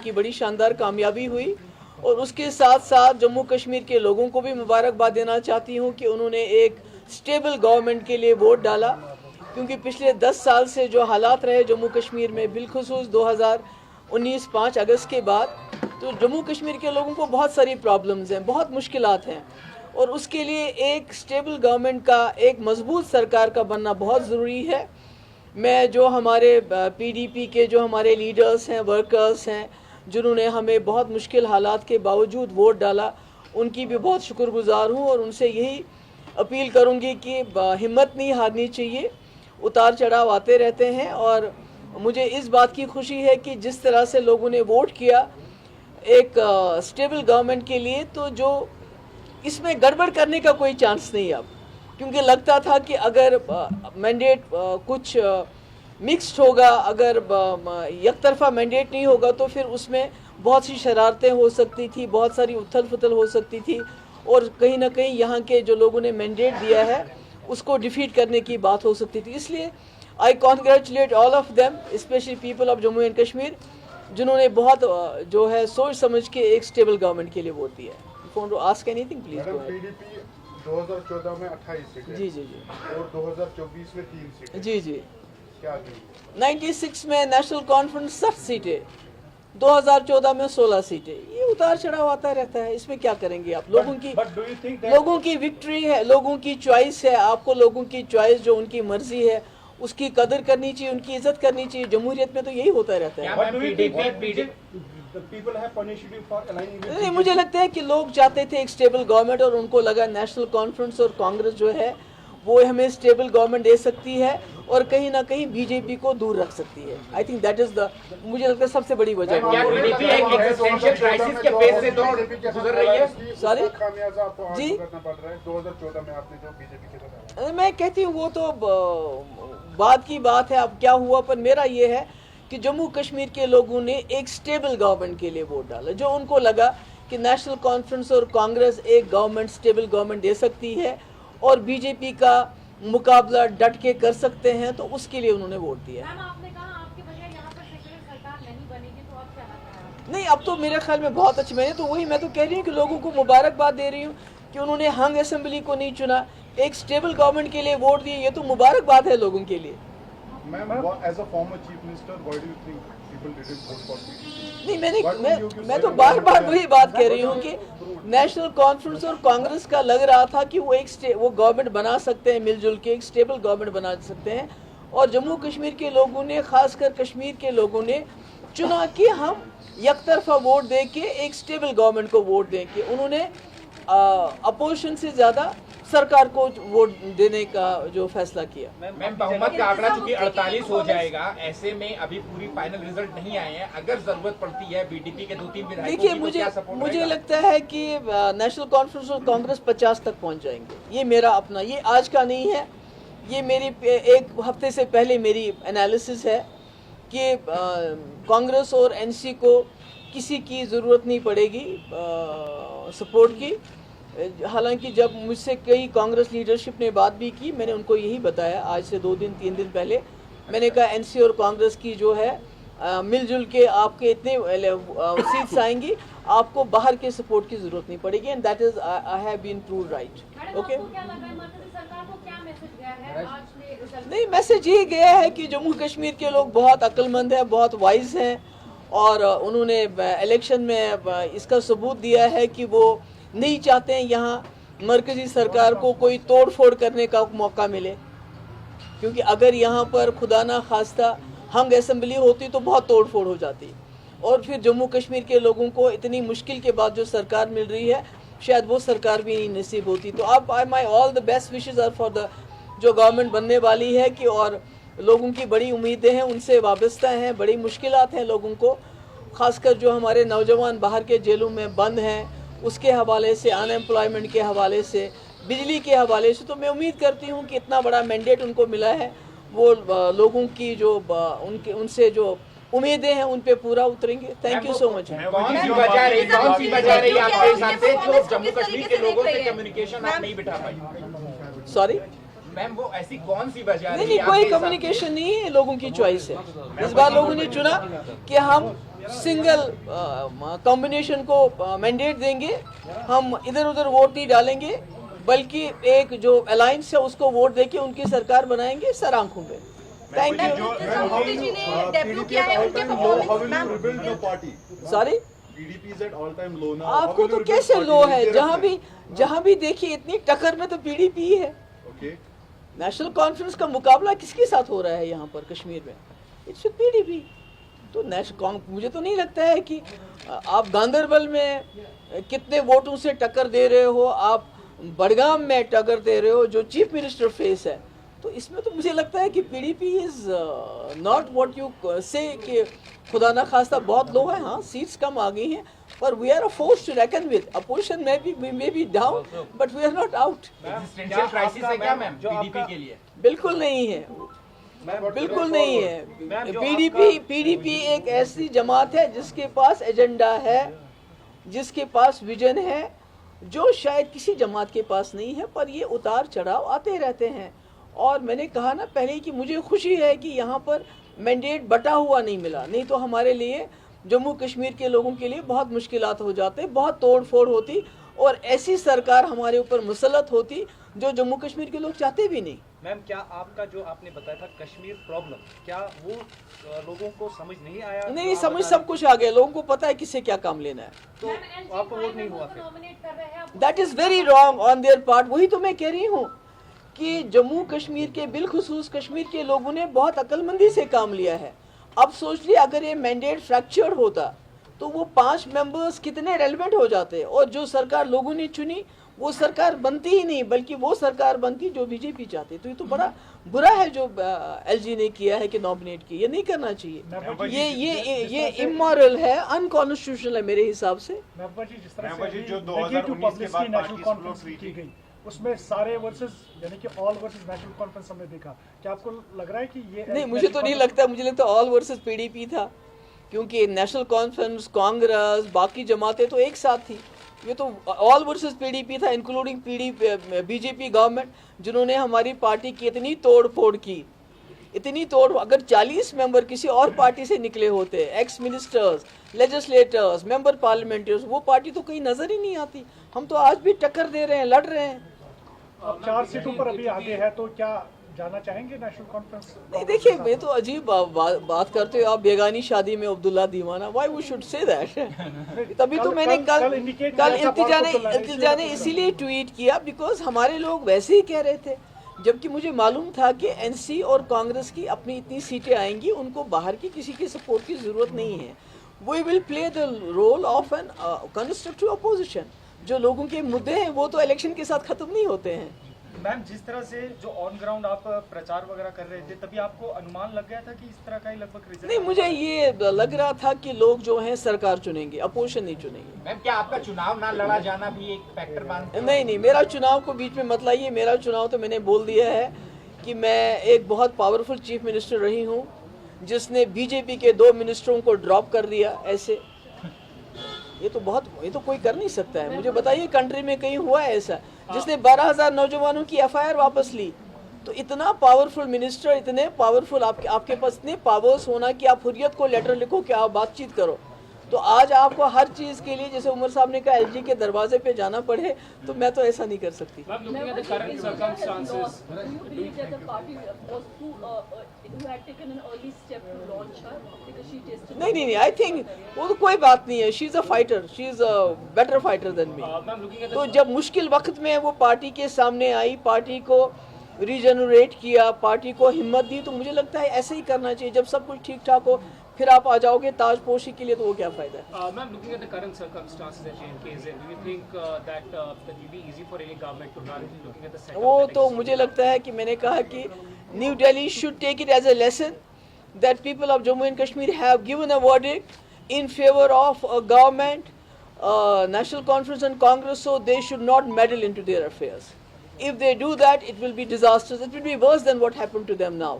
की बड़ी शानदार कामयाबी हुई। और उसके साथ साथ जम्मू कश्मीर के लोगों को भी मुबारकबाद देना चाहती हूँ कि उन्होंने एक स्टेबल गवर्नमेंट के लिए वोट डाला, क्योंकि पिछले 10 साल से जो हालात रहे जम्मू कश्मीर में, बिलखुसूस 2019 5 अगस्त के बाद, तो जम्मू कश्मीर के लोगों को बहुत सारी प्रॉब्लम्स हैं, बहुत मुश्किलात हैं। और उसके लिए एक स्टेबल गवर्नमेंट का, एक मजबूत सरकार का बनना बहुत ज़रूरी है। मैं जो हमारे पीडीपी के जो हमारे लीडर्स हैं, वर्कर्स हैं, जिन्होंने हमें बहुत मुश्किल हालात के बावजूद वोट डाला, उनकी भी बहुत शुक्रगुजार हूँ। और उनसे यही अपील करूँगी कि हिम्मत नहीं हारनी चाहिए, उतार चढ़ाव आते रहते हैं। और मुझे इस बात की खुशी है कि जिस तरह से लोगों ने वोट किया एक स्टेबल गवर्नमेंट के लिए, तो जो इसमें गड़बड़ करने का कोई चांस नहीं अब, क्योंकि लगता था कि अगर मैंडेट कुछ मिक्स्ड होगा, अगर एक तरफा मैंडेट नहीं होगा, तो फिर उसमें बहुत सी शरारतें हो सकती थी, बहुत सारी उथल पुथल हो सकती थी, और कहीं ना कहीं यहाँ के जो लोगों ने मैंडेट दिया है उसको डिफीट करने की बात हो सकती थी। इसलिए I congratulate all of them, specially people of Jammu and Kashmir, जिन्होंने बहुत जो है सोच समझ के एक स्टेबल गवर्नमेंट के लिए वोट दिया है। Ask anything please. पीडीपी 2014 में 28 सीटें, जी जी जी, और 2024 में 3 सीटें। जी जी, क्या थी? 96 में नेशनल कॉन्फ्रेंस 60 सीटें, 2014 में 16 सीटें। ये उतार चढ़ाव आता रहता है, इसमें क्या करेंगे आप? लोगों की विक्ट्री है, लोगों की चॉइस है। आपको लोगों की चॉइस, जो उनकी मर्जी है, उसकी कदर करनी चाहिए, उनकी इज्जत करनी चाहिए। जमहूरियत में तो यही होता रहता है। नहीं, मुझे लगता है कि लोग चाहते थे एक स्टेबल गवर्नमेंट, और उनको लगा नेशनल कॉन्फ्रेंस और कांग्रेस जो है वो हमें स्टेबल गवर्नमेंट दे सकती है और कहीं ना कहीं बीजेपी को दूर रख सकती है। I think that is the, मुझे लगता है सबसे बड़ी वजह। सॉरी जी, 2014 में आपने जो बीजेपी के साथ, मैं कहती हूँ वो तो बाद की बात है, अब क्या हुआ। पर मेरा ये है कि जम्मू कश्मीर के लोगों ने एक स्टेबल गवर्नमेंट के लिए वोट डाला, जो उनको लगा कि नेशनल कॉन्फ्रेंस और कांग्रेस एक गवर्नमेंट, स्टेबल गवर्नमेंट दे सकती है और बीजेपी का मुकाबला डट के कर सकते हैं, तो उसके लिए उन्होंने वोट दिया। आपने कहा आपके बजाय यहाँ पर सेक्युलर सरकार नहीं बनेगी, तो अब क्या लगता है? नहीं, अब तो मेरे ख्याल में बहुत अच्छे, मैंने तो वही, मैं तो कह रही हूँ कि लोगों को मुबारकबाद दे रही हूँ कि उन्होंने हंग असेंबली को नहीं चुना, एक स्टेबल गवर्नमेंट के लिए वोट दिए। ये तो मुबारकबाद है लोगों के लिए। Ma'am, as a former chief minister, why do you think people didn't vote for PDP? नहीं, मैं तो बार बार वही बात कह रही हूँ कि नेशनल कॉन्फ्रेंस और कांग्रेस का लग रहा था कि वो गवर्नमेंट बना सकते हैं, मिलजुल के एक स्टेबल गवर्नमेंट बना सकते हैं। और जम्मू कश्मीर के लोगों ने, खासकर कश्मीर के लोगों ने चुना कि हम एक तरफा वोट दे के एक स्टेबल गवर्नमेंट को वोट दें, कि उन्होंने अपोजिशन से ज़्यादा सरकार को वोट देने का जो फैसला किया। मैम, बहुमत का आंकड़ा चूंकि 48 हो जाएगा, ऐसे में अभी पूरी फाइनल रिजल्ट नहीं आए हैं, अगर जरूरत पड़ती है बीडीपी के 2-3 विधायकों की, देखिए, मुझे लगता है कि नेशनल कॉन्फ्रेंस और कांग्रेस 50 तक पहुंच जाएंगे। ये मेरा अपना, ये आज का नहीं है, ये मेरी एक हफ्ते से पहले मेरी एनालिसिस है कि कांग्रेस और एनसी को किसी की ज़रूरत नहीं पड़ेगी सपोर्ट की। हालांकि जब मुझसे कई कांग्रेस लीडरशिप ने बात भी की, मैंने उनको यही बताया आज से 2-3 दिन पहले। मैंने कहा एनसी और कांग्रेस की जो है मिलजुल के आपके इतने सीट्स आएंगी, आपको बाहर के सपोर्ट की ज़रूरत नहीं पड़ेगी, and that is I have been proved right. Okay, नहीं, मैसेज ये गया है कि जम्मू कश्मीर के लोग बहुत अक्लमंद हैं, बहुत वाइज हैं, और उन्होंने इलेक्शन में इसका सबूत दिया है कि वो नहीं चाहते हैं यहाँ मरकजी सरकार को कोई तोड़ फोड़ करने का मौका मिले, क्योंकि अगर यहाँ पर खुदा ना खास्ता हंग असेंबली होती तो बहुत तोड़ फोड़ हो जाती, और फिर जम्मू कश्मीर के लोगों को इतनी मुश्किल के बाद जो सरकार मिल रही है, शायद वो सरकार भी नहीं नसीब होती। तो अब my all the best wishes are for the जो गवर्नमेंट बनने वाली है, कि और लोगों की बड़ी उम्मीदें हैं, उनसे वाबस्ता हैं, बड़ी मुश्किलात हैं लोगों को, ख़ासकर जो हमारे नौजवान बाहर के जेलों में बंद हैं, उसके हवाले से, अनएम्प्लॉयमेंट के हवाले से, बिजली के हवाले से। तो मैं उम्मीद करती हूँ कि इतना बड़ा मैंडेट उनको मिला है, वो लोगों की जो उनसे जो उम्मीदें हैं उन पे पूरा उतरेंगे। Thank you so much. कौन सी वजह रही आपके हिसाब से जो जम्मू कश्मीर के लोगों से कम्युनिकेशन आप नहीं बिठा पाई? सॉरी मैम, वो ऐसी कौन सी वजह? नहीं, कोई कम्युनिकेशन नहीं है, लोगों की चॉइस है। इस बार लोगों ने चुना कि हम सिंगल कॉम्बिनेशन को मैंडेट देंगे, हम इधर उधर वोट नहीं डालेंगे, बल्कि एक जो अलायंस है उसको वोट देके उनकी सरकार बनाएंगे सर आंखों पे। Thank you. मोदी जी ने डेब्यू किया है उनके How will you ma'am rebuild the party? Sorry, PDP is at all-time low now. आपको तो कैसे लो है? जहाँ भी देखिए इतनी टक्कर में तो पीडीपी है। Okay. नेशनल कॉन्फ्रेंस का मुकाबला किसके साथ हो रहा है यहाँ पर कश्मीर में? It's PDP. तो मुझे तो नहीं लगता है कि आप गांधरबल में कितने वोटों से टक्कर दे रहे हो, आप बड़गाम में टक्कर दे रहे हो जो चीफ मिनिस्टर फेस है, तो इसमें तो मुझे लगता है कि PDP is not what you से कि खुदा ना खास्ता बहुत लो है। हाँ, सीट्स कम आ गई हैं, पर we are a force to reckon with. Opposition में be down, but we are not out. Existential crisis है क्या मैम बीडीपी के लिए? बिल्कुल नहीं है, बिल्कुल नहीं है। पीडीपी एक ऐसी जमात है जिसके पास एजेंडा है, जिसके पास विजन है, जो शायद किसी जमात के पास नहीं है। पर ये उतार चढ़ाव आते रहते हैं, और मैंने कहा ना पहले कि मुझे खुशी है कि यहाँ पर मैंडेट बटा हुआ नहीं मिला, नहीं तो हमारे लिए जम्मू कश्मीर के लोगों के लिए बहुत मुश्किलात हो जाते, बहुत तोड़ फोड़ होती, और ऐसी सरकार हमारे ऊपर मुसल्लत होती जो जम्मू कश्मीर के लोग चाहते भी नहीं। मैम, क्या आपका जो आपने बताया था कश्मीर प्रॉब्लम, क्या वो लोगों को समझ नहीं आया? नहीं, समझ सब कुछ आ गया, लोगों को पता है किससे क्या काम लेना है। तो आपको वोट नहीं हुआ फिर? नॉमिनेट कर रहे हैं। That is very wrong on their part. वही तो मैं कह रही हूँ कि जम्मू कश्मीर के बिलखुसूस कश्मीर के लोगों ने बहुत अक्लमंदी से काम लिया है। अब सोच लिया अगर ये मैंडेट फ्रैक्चर होता तो वो 5 मेंबर्स कितने रेलेवेंट हो जाते, और जो सरकार लोगों ने चुनी वो सरकार बनती ही नहीं, बल्कि वो सरकार बनती जो बीजेपी चाहती। तो ये तो बड़ा बुरा है जो एलजी ने किया है कि नॉमिनेट की। ये नहीं करना चाहिए, ये इमोरल है, अनकॉन्स्टिट्यूशनल है मेरे हिसाब से। महबूबा जी, जिस तरह महबूबा से जी, जो अभी 2019 negative के बाद publicity national parties conference flow की free गई, उसमें सारे वर्सेस यानी कि ऑल वर्सेस नेशनल कॉन्फ्रेंस हमने देखा। क्या आपको लग रहा है कि ये नहीं, मुझे तो नहीं लगता, मुझे लगता ऑल वर्सेस पीडीपी था, क्योंकि नेशनल कॉन्फ्रेंस, कांग्रेस, बाकी जमातें तो एक साथ थी। ये तो ऑल वर्सेस पीडीपी था, इंक्लूडिंग बीजेपी गवर्नमेंट, जिन्होंने हमारी पार्टी की इतनी तोड़ फोड़ की, इतनी तोड़। अगर 40 मेंबर किसी और पार्टी से निकले होते, एक्स मिनिस्टर्स, लेजिस्लेटर्स, मेंबर पार्लियामेंटर्स, वो पार्टी तो कहीं नजर ही नहीं आती। हम तो आज भी टक्कर दे रहे हैं, लड़ रहे हैं। अब 4 सीटों पर अभी आगे है, तो क्या जाना चाहेंगे नेशनल कॉन्फ्रेंस? नहीं, देखिए, मैं तो अजीब बात करते हो आप, बेगानी शादी में अब्दुल्ला दीवाना। Why we should say that? तभी तो मैंने कल इंतजा ने इसीलिए ट्वीट किया, बिकॉज हमारे लोग वैसे ही कह रहे थे, जबकि मुझे मालूम था कि एनसी और कांग्रेस की अपनी इतनी सीटें आएंगी, उनको बाहर की किसी की सपोर्ट की जरूरत नहीं है। We will play the role of an constructive opposition. जो लोगों के मुद्दे हैं वो तो इलेक्शन के साथ खत्म नहीं होते हैं। मैम, जिस तरह से जो ऑन ग्राउंड आप प्रचार वगैरह कर रहे थे, तभी आपको अनुमान लग गया था कि इस तरह का ही लगभग रिजल्ट? नहीं, मुझे ये लग रहा था कि लोग जो हैं सरकार चुनेंगे, अपोजिशन नहीं चुनेंगे। मैम, क्या आपका चुनाव ना लड़ा जाना भी एक फैक्टर मानते हो? नहीं, मेरा चुनाव को बीच में मत लाइए। मेरा चुनाव तो मैंने बोल दिया है कि मैं एक बहुत पावरफुल चीफ मिनिस्टर रही हूँ, जिसने बीजेपी के 2 मिनिस्टरों को ड्रॉप कर दिया। ऐसे ये तो कोई कर नहीं सकता है। मुझे बताइए कंट्री में कहीं हुआ है ऐसा, जिसने 12,000 नौजवानों की एफआईआर वापस ली? तो इतना पावरफुल मिनिस्टर, इतने पावरफुल आपके पास इतने पावर्स होना कि आप हुर्रियत को लेटर लिखो कि आप बातचीत करो, तो आज आपको हर चीज के लिए, जैसे उमर साहब ने कहा, एलजी के दरवाजे पे जाना पड़े, तो मैं तो ऐसा नहीं कर सकती। नहीं, आई थिंक वो तो कोई बात नहीं है। She is a fighter, she is a better fighter than me. तो जब मुश्किल वक्त में वो पार्टी के सामने आई, पार्टी को रीजनरेट किया, पार्टी को हिम्मत दी, तो मुझे लगता है ऐसे ही करना चाहिए। जब सब कुछ ठीक ठाक हो, फिर आप आ जाओगे ताजपोशी के लिए, तो वो क्या फायदा है? Ma'am, looking at the current circumstances at JNK, do you think that that will be easy for any government to run? Looking at the setup. वो तो मुझे लगता है कि मैंने कहा कि New Delhi should take it as a lesson that people of Jammu and Kashmir have given a verdict in favor of a government, National Conference and Congress, so they should not meddle into their affairs. If they do that, it will be disastrous. It will be worse than what happened to them now.